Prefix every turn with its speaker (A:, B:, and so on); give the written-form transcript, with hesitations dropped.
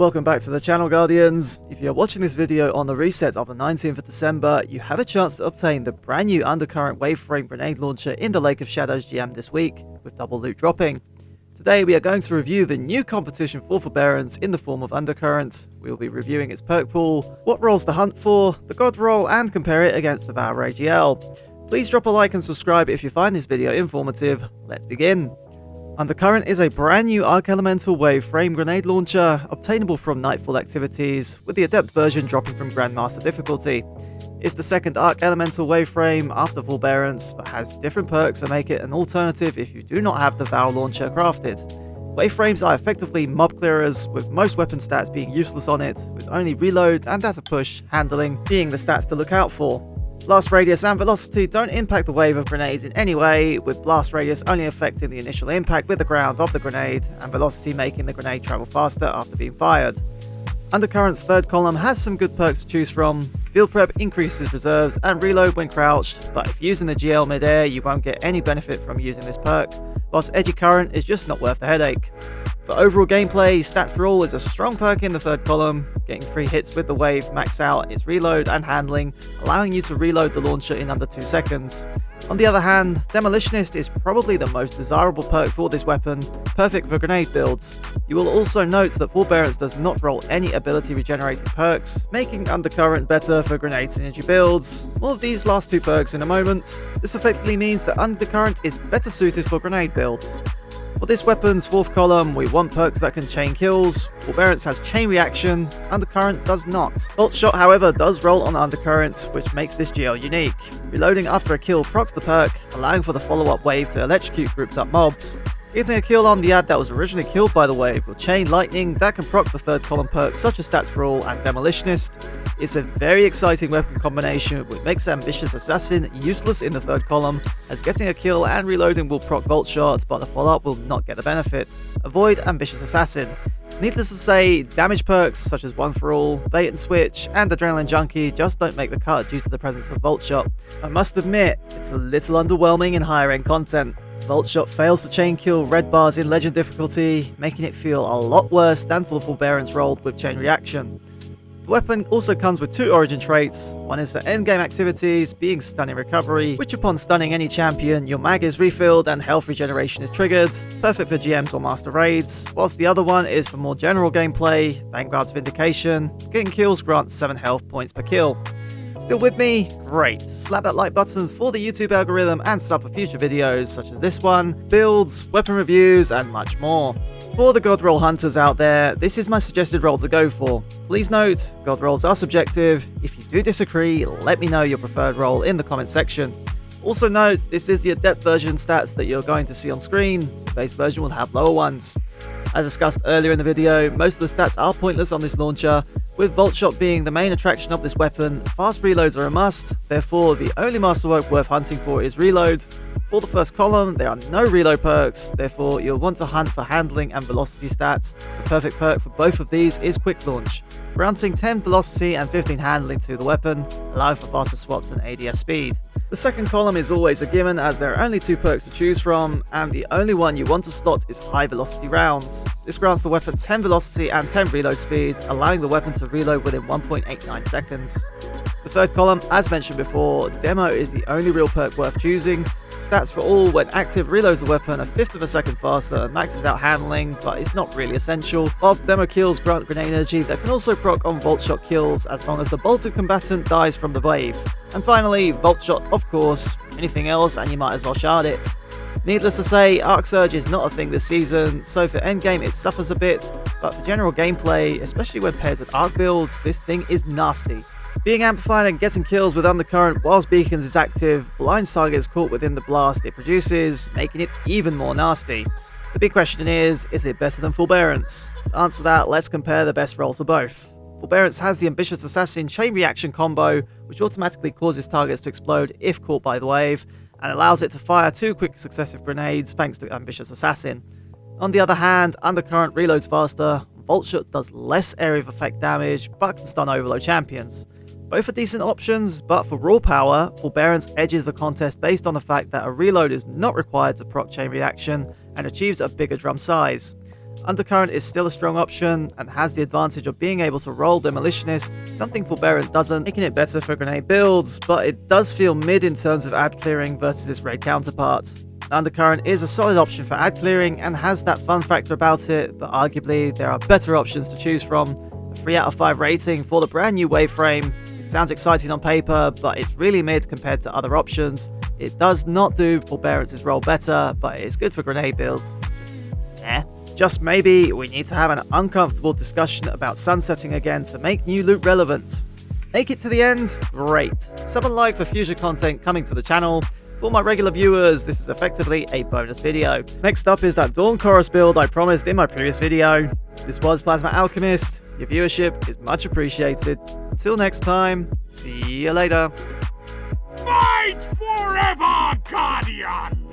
A: Welcome back to the channel, Guardians. If you're watching this video on the reset of the 19th of December, you have a chance to obtain the brand new Undercurrent Waveframe Grenade Launcher in the Lake of Shadows GM this week, with double loot dropping. Today we are going to review the new competition for Forbearance in the form of Undercurrent. We will be reviewing its perk pool, what roles to hunt for, the god roll, and compare it against the Devour AGL. Please drop a like and subscribe if you find this video informative. Let's begin. Undercurrent is a brand new Arc Elemental Wave Frame Grenade Launcher, obtainable from Nightfall activities, with the Adept version dropping from Grandmaster difficulty. It's the second Arc Elemental Wave Frame after Forbearance, but has different perks that make it an alternative if you do not have the Vow Launcher crafted. Wave Frames are effectively mob clearers, with most weapon stats being useless on it, with only reload and as a push handling being the stats to look out for. Blast radius and velocity don't impact the wave of grenades in any way, with blast radius only affecting the initial impact with the ground of the grenade, and velocity making the grenade travel faster after being fired. Undercurrent's third column has some good perks to choose from. Field Prep increases reserves and reload when crouched, but if using the GL mid-air you won't get any benefit from using this perk, whilst Edgy Current is just not worth the headache. For overall gameplay, Stats for All is a strong perk in the third column. Getting 3 hits with the wave max out its reload and handling, allowing you to reload the launcher in under 2 seconds. On the other hand, Demolitionist is probably the most desirable perk for this weapon, perfect for grenade builds. You will also note that Forbearance does not roll any ability regenerating perks, making Undercurrent better for grenade synergy builds. More of these last 2 perks in a moment. This effectively means that Undercurrent is better suited for grenade builds. For this weapon's fourth column, we want perks that can chain kills. Forbearance has chain reaction, Undercurrent does not. Bolt Shot, however, does roll on Undercurrent, which makes this GL unique. Reloading after a kill procs the perk, allowing for the follow-up wave to electrocute grouped up mobs. Getting a kill on the ad that was originally killed by the wave will chain lightning that can proc the third column perks such as Stats for All and Demolitionist. It's a very exciting weapon combination which makes Ambitious Assassin useless in the third column, as getting a kill and reloading will proc Volt Shot, but the follow-up will not get the benefit. Avoid Ambitious Assassin. Needless to say, damage perks such as One for All, Bait and Switch, and Adrenaline Junkie just don't make the cut due to the presence of Volt Shot. I must admit, it's a little underwhelming in higher end content. Volt Shot fails to chain kill red bars in legend difficulty, making it feel a lot worse than for Forbearance rolled with chain reaction. The weapon also comes with 2 origin traits. One is for endgame activities, being Stunning Recovery, which upon stunning any champion, your mag is refilled and health regeneration is triggered, perfect for GMs or master raids, whilst the other one is for more general gameplay, Vanguard's Vindication. Getting kills grants 7 health points per kill. Still with me? Great! Slap that like button for the YouTube algorithm and sub for future videos such as this one, builds, weapon reviews, and much more. For the God Roll hunters out there, this is my suggested roll to go for. Please note, God Rolls are subjective. If you do disagree, let me know your preferred roll in the comments section. Also note, this is the Adept version stats that you're going to see on screen. The base version will have lower ones. As discussed earlier in the video, most of the stats are pointless on this launcher, with Volt Shot being the main attraction of this weapon. Fast reloads are a must, therefore the only masterwork worth hunting for is reload. For the first column, there are no reload perks, therefore you'll want to hunt for handling and velocity stats. The perfect perk for both of these is Quick Launch, granting 10 velocity and 15 handling to the weapon, allowing for faster swaps and ADS speed. The second column is always a given, as there are only 2 perks to choose from, and the only one you want to slot is High Velocity Rounds. This grants the weapon 10 velocity and 10 reload speed, allowing the weapon to reload within 1.89 seconds. The third column, as mentioned before, Demo is the only real perk worth choosing. Stats for All, when active, reloads the weapon a fifth of a second faster and maxes out handling, but it's not really essential, whilst Demo kills grant grenade energy that can also proc on Volt Shot kills as long as the bolted combatant dies from the wave. And finally, Volt Shot, of course. Anything else and you might as well shard it. Needless to say, Arc Surge is not a thing this season, so for endgame it suffers a bit, but for general gameplay, especially when paired with Arc builds, this thing is nasty. Being amplified and getting kills with Undercurrent whilst Beacons is active, blinds targets caught within the blast it produces, making it even more nasty. The big question is it better than Forbearance? To answer that, let's compare the best rolls for both. Forbearance has the Ambitious Assassin chain reaction combo, which automatically causes targets to explode if caught by the wave, and allows it to fire 2 quick successive grenades thanks to Ambitious Assassin. On the other hand, Undercurrent reloads faster, Volt Shot does less area of effect damage, but can stun overload champions. Both are decent options, but for raw power, Forbearance edges the contest based on the fact that a reload is not required to proc chain reaction and achieves a bigger drum size. Undercurrent is still a strong option and has the advantage of being able to roll Demolitionist, something Forbearance doesn't, making it better for grenade builds, but it does feel mid in terms of ad clearing versus its raid counterpart. Undercurrent is a solid option for ad clearing and has that fun factor about it, but arguably there are better options to choose from. A 3 out of 5 rating for the brand new Waveframe. It sounds exciting on paper, but it's really mid compared to other options. It does not do Forbearance's role better, but it is good for grenade builds. Just maybe we need to have an uncomfortable discussion about sunsetting again to make new loot relevant. Make it to the end? Great. Sub and like for future content coming to the channel. For my regular viewers, this is effectively a bonus video. Next up is that Dawn Chorus build I promised in my previous video. This was Plasma Alchemist. Your viewership is much appreciated. Until next time, see you later.
B: Fight forever, Guardian!